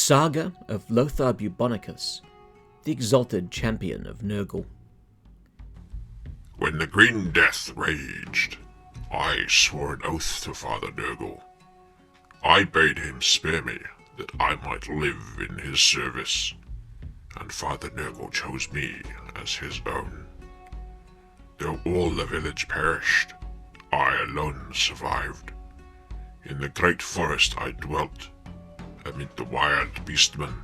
Saga of Lothar Bubonicus, the Exalted champion of Nurgle. When the Green Death raged, I swore an oath to Father Nurgle. I bade him spare me, that I might live in his service, and Father Nurgle chose me as his own. Though all the village perished, I alone survived. In the great forest I dwelt, amid the wild beastmen.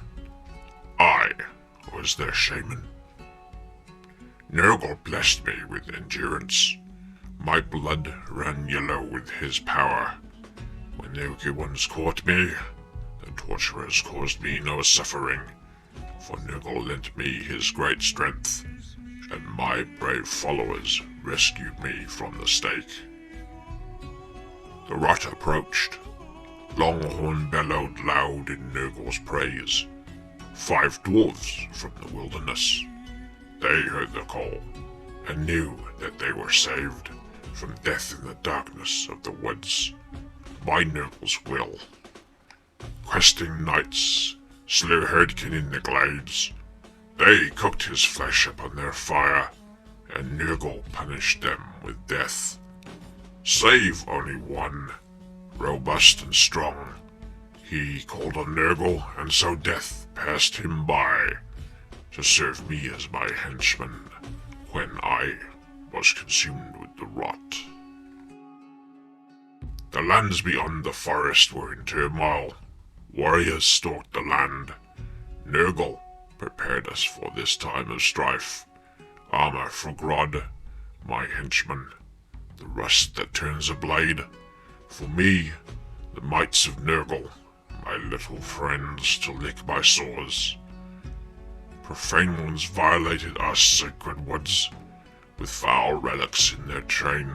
I was their shaman. Nurgle blessed me with endurance. My blood ran yellow with his power. When the wicked ones caught me, the torturers caused me no suffering, for Nurgle lent me his great strength, and my brave followers rescued me from the stake. The rot approached. Longhorn bellowed loud in Nurgle's praise. 5 dwarves from the wilderness. They heard the call, and knew that they were saved from death in the darkness of the woods, by Nurgle's will. Questing knights slew Herdkin in the glades. They cooked his flesh upon their fire, and Nurgle punished them with death. Save only one, robust and strong. He called on Nurgle, and so death passed him by, to serve me as my henchman when I was consumed with the rot. The lands beyond the forest were in turmoil. Warriors stalked the land. Nurgle prepared us for this time of strife. Armor for Grodd, my henchman, the rust that turns a blade. For me, the mites of Nurgle, my little friends to lick my sores. Profane ones violated our sacred woods, with foul relics in their train.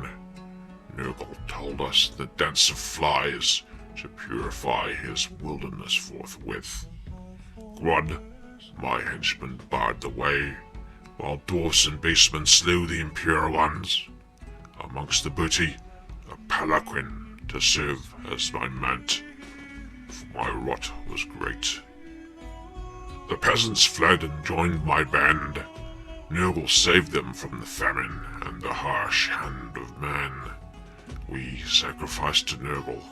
Nurgle told us the dance of flies to purify his wilderness forthwith. Grodd, my henchman, barred the way, while dwarfs and beastmen slew the impure ones. Amongst the booty, a palanquin to serve as my mant, for my rot was great. The peasants fled and joined my band. Nurgle saved them from the famine and the harsh hand of man. We sacrificed to Nurgle.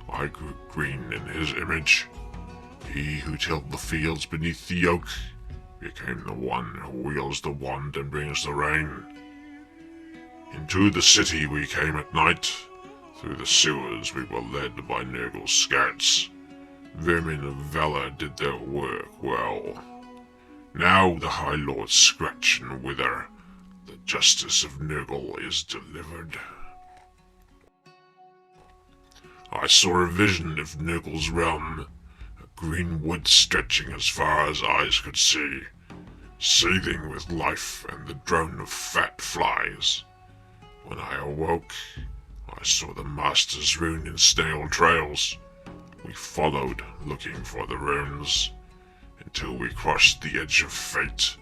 I grew green in his image. He who tilled the fields beneath the oak became the one who wields the wand and brings the rain. Into the city we came at night. Through the sewers we were led by Nurgle's scouts. Vermin of valor did their work well. Now the High Lords scratch and wither. The justice of Nurgle is delivered. I saw a vision of Nurgle's realm, a green wood stretching as far as eyes could see, seething with life and the drone of fat flies. When I awoke, I saw the Master's rune in snail trails. We followed, looking for the runes, until we crossed the edge of fate.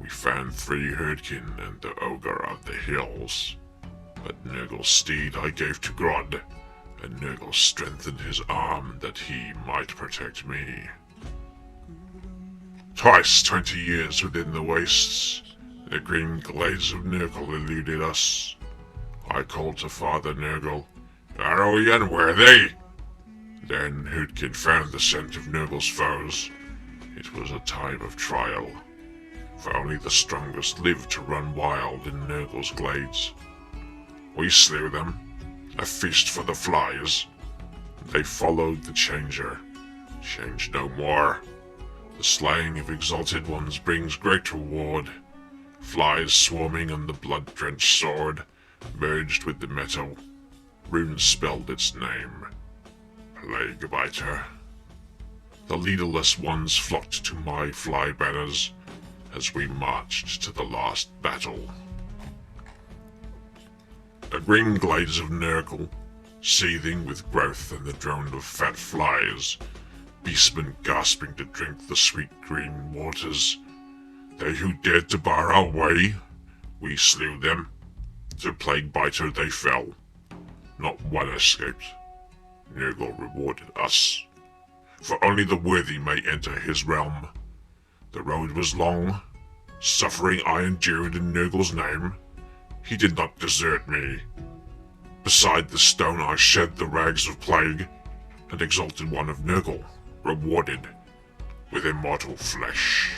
We found 3 Herdkin and the Ogre of the Hills. But Nurgle's steed I gave to Grodd, and Nurgle strengthened his arm that he might protect me. Twice 20 years within the wastes, the green glades of Nurgle eluded us. I called to Father Nurgle, Arrowian, where are they? Then Herdkin found the scent of Nurgle's foes. It was a time of trial, for only the strongest lived to run wild in Nurgle's glades. We slew them, a feast for the flies. They followed the Changer, changed no more. The slaying of exalted ones brings great reward. Flies swarming on the blood-drenched sword merged with the metal. Runes spelled its name, Plague Biter. The leaderless ones flocked to my fly banners as we marched to the last battle. The green glades of Nurgle, seething with growth and the drone of fat flies, beastmen gasping to drink the sweet green waters. They who dared to bar our way, we slew them. To Plague Biter they fell. Not one escaped. Nurgle rewarded us. for only the worthy may enter his realm. The road was long, suffering I endured in Nurgle's name. He did not desert me. Beside the stone I shed the rags of plague, and exalted one of Nurgle, rewarded with immortal flesh.